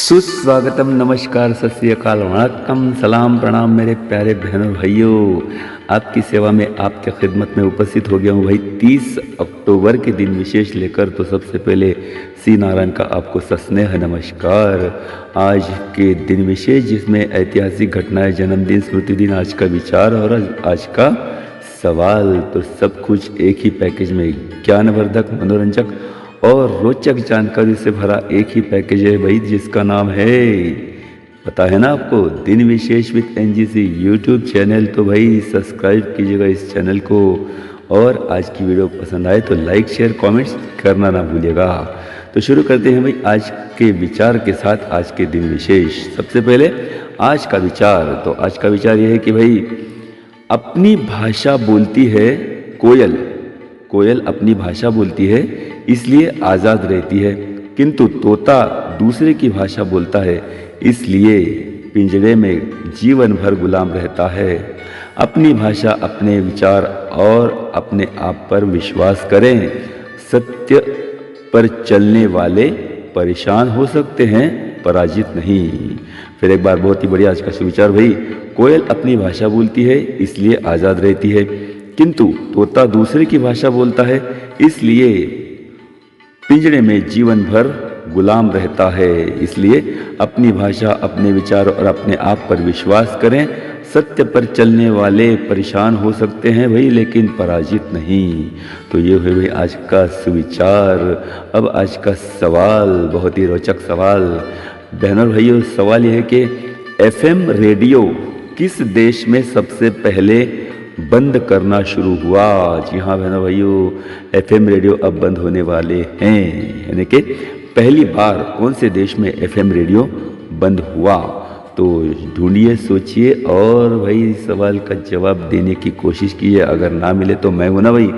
सुस्वागतम, नमस्कार, सत श्री अकाल, वणक्कम, सलाम, प्रणाम मेरे प्यारे बहनों भाइयों। आपकी सेवा में, आपके खिदमत में उपस्थित हो गया हूँ भाई 30 अक्टूबर के दिन विशेष लेकर। तो सबसे पहले श्री नारायण का आपको सस्नेह नमस्कार। आज के दिन विशेष जिसमें ऐतिहासिक घटनाएं, जन्मदिन, स्मृति दिन, आज का विचार और आज का सवाल, तो सब कुछ एक ही पैकेज में ज्ञानवर्धक, मनोरंजक और रोचक जानकारी से भरा एक ही पैकेज है भाई, जिसका नाम है, पता है ना आपको, दिन विशेष विद एनजीसी यूट्यूब चैनल। तो भाई सब्सक्राइब कीजिएगा इस चैनल को, और आज की वीडियो पसंद आए तो लाइक, शेयर, कमेंट्स करना ना भूलिएगा। तो शुरू करते हैं भाई आज के विचार के साथ, आज के दिन विशेष। सबसे पहले आज का विचार, तो आज का विचार यह है कि भाई अपनी भाषा बोलती है कोयल, कोयल अपनी भाषा बोलती है इसलिए आज़ाद रहती है, किंतु तोता दूसरे की भाषा बोलता है इसलिए पिंजरे में जीवन भर गुलाम रहता है। अपनी भाषा, अपने विचार और अपने आप पर विश्वास करें। सत्य पर चलने वाले परेशान हो सकते हैं, पराजित नहीं। फिर एक बार बहुत ही बढ़िया आज का सुविचार भाई, कोयल अपनी भाषा बोलती है इसलिए आज़ाद रहती है, किंतु तोता दूसरे की भाषा बोलता है इसलिए पिंजरे में जीवन भर गुलाम रहता है। इसलिए अपनी भाषा, अपने विचार और अपने आप पर विश्वास करें। सत्य पर चलने वाले परेशान हो सकते हैं भाई, लेकिन पराजित नहीं। तो ये हुए भाई आज का सुविचार। अब आज का सवाल, बहुत ही रोचक सवाल बहनों भाइयों। सवाल यह है कि एफएम रेडियो किस देश में सबसे पहले बंद करना शुरू हुआ? जी हाँ बहनों भाइयों, एफएम रेडियो अब बंद होने वाले हैं, यानी कि पहली बार कौन से देश में एफएम रेडियो बंद हुआ? तो ढूंढिए, सोचिए और भाई सवाल का जवाब देने की कोशिश कीजिए। अगर ना मिले तो मैं हूं ना भाई,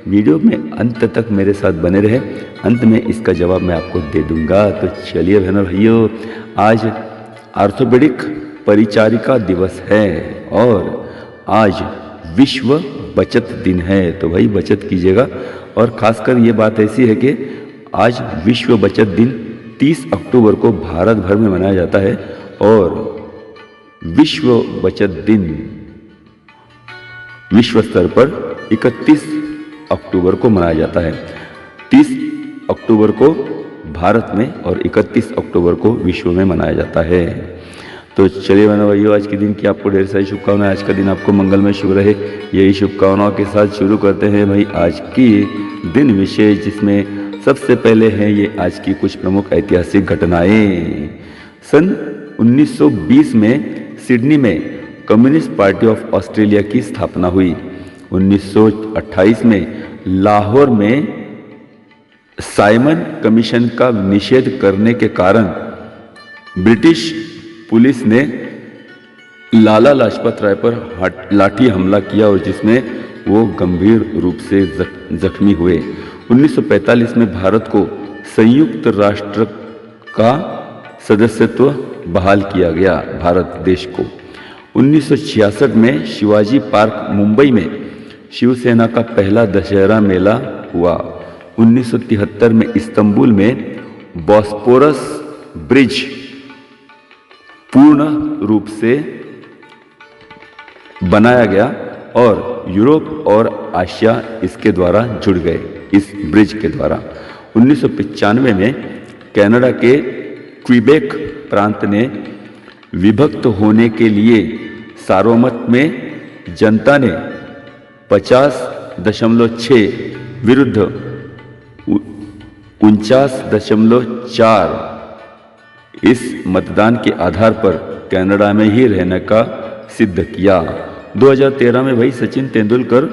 वीडियो में अंत तक मेरे साथ बने रहे, अंत में इसका जवाब मैं आपको दे दूंगा। तो चलिए बहनों भाइयों, आज ऑर्थोपेडिक परिचारिका दिवस है और आज विश्व बचत दिन है। तो भाई बचत कीजिएगा, और ख़ासकर ये बात ऐसी है कि आज विश्व बचत दिन 30 अक्टूबर को भारत भर में मनाया जाता है, और विश्व बचत दिन विश्व स्तर पर 31 अक्टूबर को मनाया जाता है। 30 अक्टूबर को भारत में और 31 अक्टूबर को विश्व में मनाया जाता है। तो चलिए बहनों भाइयों, आज के दिन की आपको ढेर सारी शुभकामनाएं। आज का दिन आपको मंगलमय शुभ रहे, यही शुभकामनाओं के साथ शुरू करते हैं भाई आज की दिन विशेष, जिसमें सबसे पहले है ये आज की कुछ प्रमुख ऐतिहासिक घटनाएं। सन 1920 में सिडनी में कम्युनिस्ट पार्टी ऑफ ऑस्ट्रेलिया की स्थापना हुई। 1928 में लाहौर में साइमन कमीशन का निषेध करने के कारण ब्रिटिश पुलिस ने लाला लाजपत राय पर लाठी हमला किया, और जिसमें वो गंभीर रूप से जख्मी हुए। 1945 में भारत को संयुक्त राष्ट्र का सदस्यत्व बहाल किया गया, भारत देश को। 1966 में शिवाजी पार्क मुंबई में शिवसेना का पहला दशहरा मेला हुआ। 1973 में इस्तांबुल में बॉस्पोरस ब्रिज पूर्ण रूप से बनाया गया और यूरोप और आशिया इसके द्वारा जुड़ गए, इस ब्रिज के द्वारा। 1995 में कनाडा के क्विबेक प्रांत ने विभक्त होने के लिए सार्वमत में जनता ने 50.6 विरुद्ध 49.4 इस मतदान के आधार पर कनाडा में ही रहने का सिद्ध किया। 2013 में भाई सचिन तेंदुलकर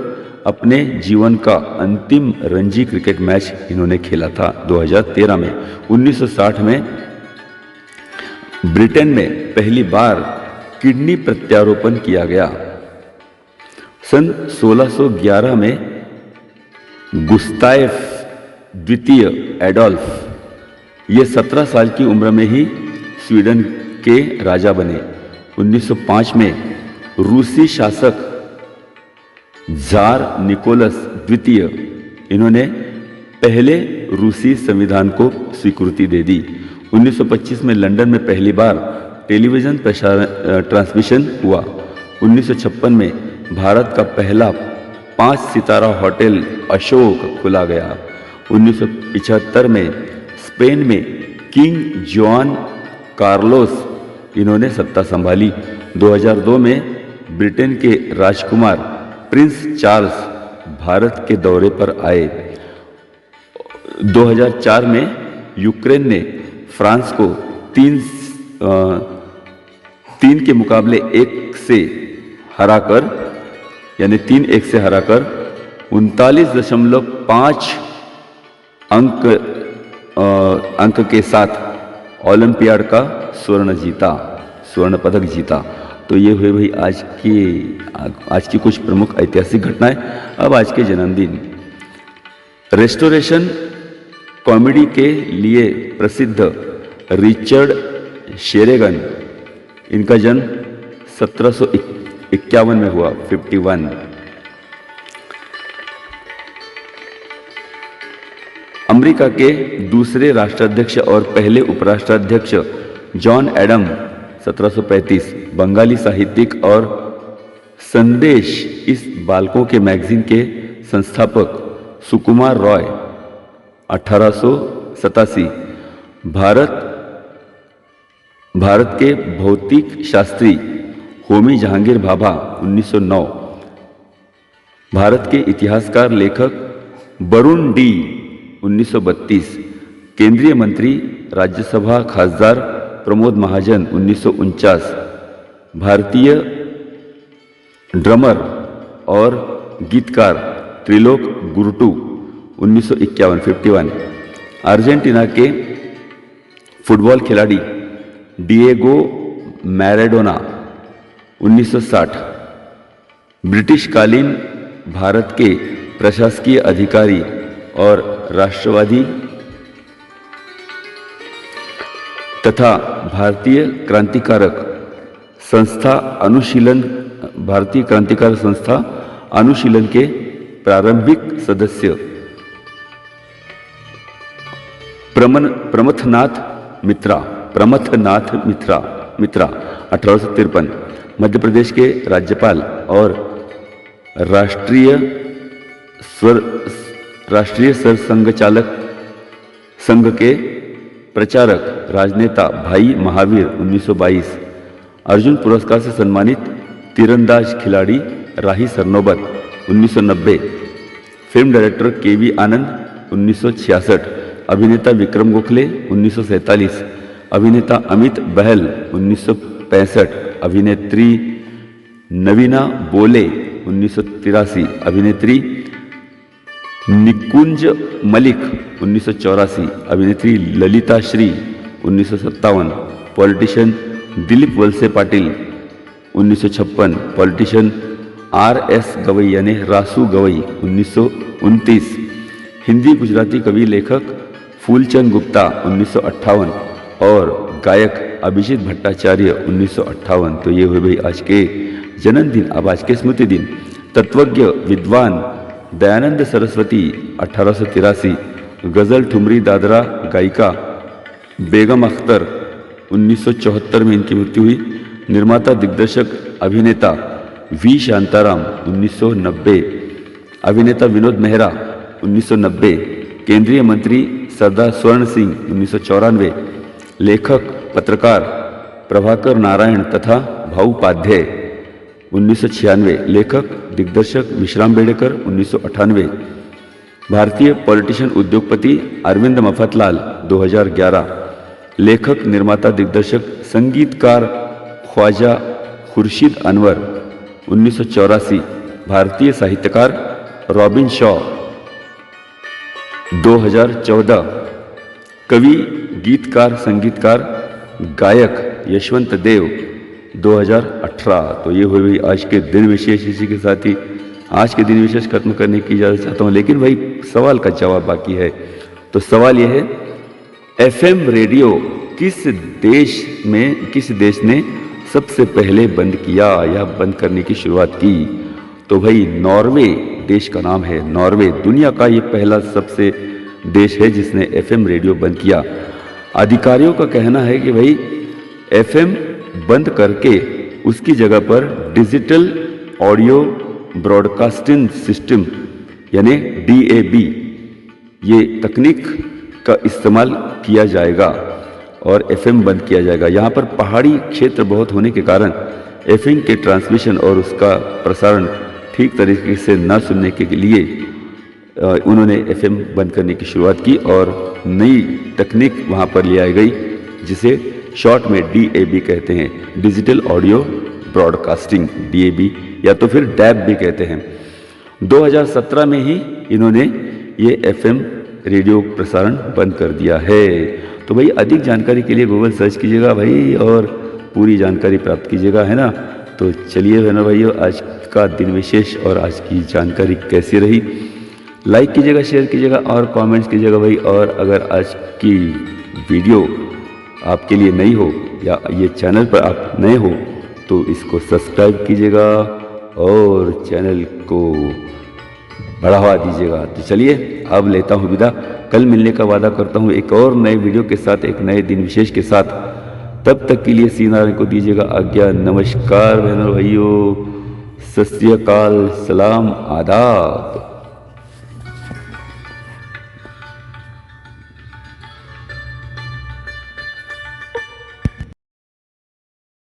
अपने जीवन का अंतिम रणजी क्रिकेट मैच इन्होंने खेला था 2013 में। 1960 में ब्रिटेन में पहली बार किडनी प्रत्यारोपण किया गया। सन 1611 में गुस्ताव द्वितीय एडोल्फ, ये 17 साल की उम्र में ही स्वीडन के राजा बने। 1905 में रूसी शासक ज़ार निकोलस द्वितीय, इन्होंने पहले रूसी संविधान को स्वीकृति दे दी। 1925 में लंदन में पहली बार टेलीविज़न ट्रांसमिशन हुआ। 1956 में भारत का पहला 5 सितारा होटल अशोक खुला गया। 1975 में स्पेन में किंग जुआन कार्लोस इन्होंने सत्ता संभाली। 2002 में ब्रिटेन के राजकुमार प्रिंस चार्ल्स भारत के दौरे पर आए। 2004 में यूक्रेन ने फ्रांस को 3 के मुकाबले 1 से हराकर, यानी 3-1 से हराकर 39.5 अंक के साथ ओलंपियाड का स्वर्ण पदक जीता। तो ये हुए भाई आज की कुछ प्रमुख ऐतिहासिक घटनाएं। अब आज के जन्मदिन। रेस्टोरेशन कॉमेडी के लिए प्रसिद्ध रिचर्ड शेरेगन, इनका जन्म 1751 में हुआ, 51। अमेरिका के दूसरे राष्ट्राध्यक्ष और पहले उपराष्ट्राध्यक्ष जॉन एडम 1735, बंगाली साहित्यिक और संदेश इस बालकों के मैगजीन के संस्थापक सुकुमार रॉय 1887, भारत के भौतिक शास्त्री होमी जहांगीर भाभा 1909, भारत के इतिहासकार लेखक वरुण डी 1932, केंद्रीय मंत्री राज्यसभा खासदार प्रमोद महाजन 1949, भारतीय ड्रमर और गीतकार त्रिलोक गुर्टू 1951, 51, अर्जेंटीना के फुटबॉल खिलाड़ी डिएगो मैराडोना 1960, ब्रिटिश कालीन भारत के प्रशासकीय अधिकारी और राष्ट्रवादी तथा भारतीय क्रांतिकारक संस्था अनुशीलन के प्रारंभिक सदस्य प्रमथनाथ मित्रा 1853, मध्य प्रदेश के राज्यपाल और राष्ट्रीय सरसंघचालक संघ के प्रचारक राजनेता भाई महावीर 1922, अर्जुन पुरस्कार से सम्मानित तीरंदाज खिलाड़ी राही सरनोबत 1990, फिल्म डायरेक्टर केवी आनंद 1966, अभिनेता विक्रम गोखले 1947, अभिनेता अमित बहल 1965, अभिनेत्री नवीना बोले 1983, अभिनेत्री निकुंज मलिक 1984, अभिनेत्री Lalita Shri 1957, politician Dilip Walse Patil 1956, politician RS Gavai यानी रासू गवई 1929, हिंदी गुजराती कवि लेखक फूलचंद गुप्ता 1958 और गायक अभिजीत भट्टाचार्य 1958। तो ये हुए भाई आज के जन्मदिन। अब आज के स्मृति दिन। तत्वज्ञ विद्वान दयानंद सरस्वती 1883, गज़ल ठुमरी दादरा गायिका बेगम अख्तर 1974 में इनकी मृत्यु हुई। निर्माता दिग्दर्शक अभिनेता V शांताराम 1990, अभिनेता विनोद मेहरा 1990, केंद्रीय मंत्री सरदार स्वर्ण सिंह 1994, लेखक पत्रकार प्रभाकर नारायण तथा भाऊ उपाध्याय 1996, लेखक दिग्दर्शक विश्राम बेडेकर 1998, भारतीय पॉलिटिशियन उद्योगपति अरविंद मफतलाल 2011, लेखक निर्माता दिग्दर्शक संगीतकार ख्वाजा खुर्शीद अनवर 1984, भारतीय साहित्यकार रॉबिन शॉ 2014, कवि गीतकार संगीतकार गायक यशवंत देव 2018। तो ये हुई भाई आज के दिन विशेष। इसी के साथ ही आज के दिन विशेष खत्म करने की इजाज़त चाहता हूँ, लेकिन भाई सवाल का जवाब बाकी है। तो सवाल यह है, FM रेडियो किस देश ने सबसे पहले बंद किया या बंद करने की शुरुआत की? तो भाई नॉर्वे देश का नाम है। नॉर्वे दुनिया का ये पहला सबसे देश है जिसने FM रेडियो बंद किया। अधिकारियों का कहना है कि भाई एफएम बंद करके उसकी जगह पर डिजिटल ऑडियो ब्रॉडकास्टिंग सिस्टम यानी DAB ये तकनीक का इस्तेमाल किया जाएगा और एफएम बंद किया जाएगा। यहाँ पर पहाड़ी क्षेत्र बहुत होने के कारण एफएम के ट्रांसमिशन और उसका प्रसारण ठीक तरीके से न सुनने के लिए उन्होंने एफएम बंद करने की शुरुआत की और नई तकनीक वहाँ पर ले आई गई जिसे शॉर्ट में DAB कहते हैं, डिजिटल ऑडियो ब्रॉडकास्टिंग DAB या तो फिर DAB भी कहते हैं। 2017 में ही इन्होंने ये एफएम रेडियो प्रसारण बंद कर दिया है। तो भाई अधिक जानकारी के लिए गूगल सर्च कीजिएगा भाई और पूरी जानकारी प्राप्त कीजिएगा, है ना। तो चलिए बहनों भाइयों, आज का दिन विशेष और आज की जानकारी कैसी रही लाइक कीजिएगा, शेयर कीजिएगा और कमेंट्स कीजिएगा भाई। और अगर आज की वीडियो आपके लिए नई हो या ये चैनल पर आप नए हो तो इसको सब्सक्राइब कीजिएगा और चैनल को बढ़ावा दीजिएगा। तो चलिए अब लेता हूँ विदा, कल मिलने का वादा करता हूँ एक और नए वीडियो के साथ, एक नए दिन विशेष के साथ। तब तक के लिए श्री नारायण को दीजिएगा आज्ञा। नमस्कार बहनों भाइयों, सत श्री अकाल, सलाम, आदाब।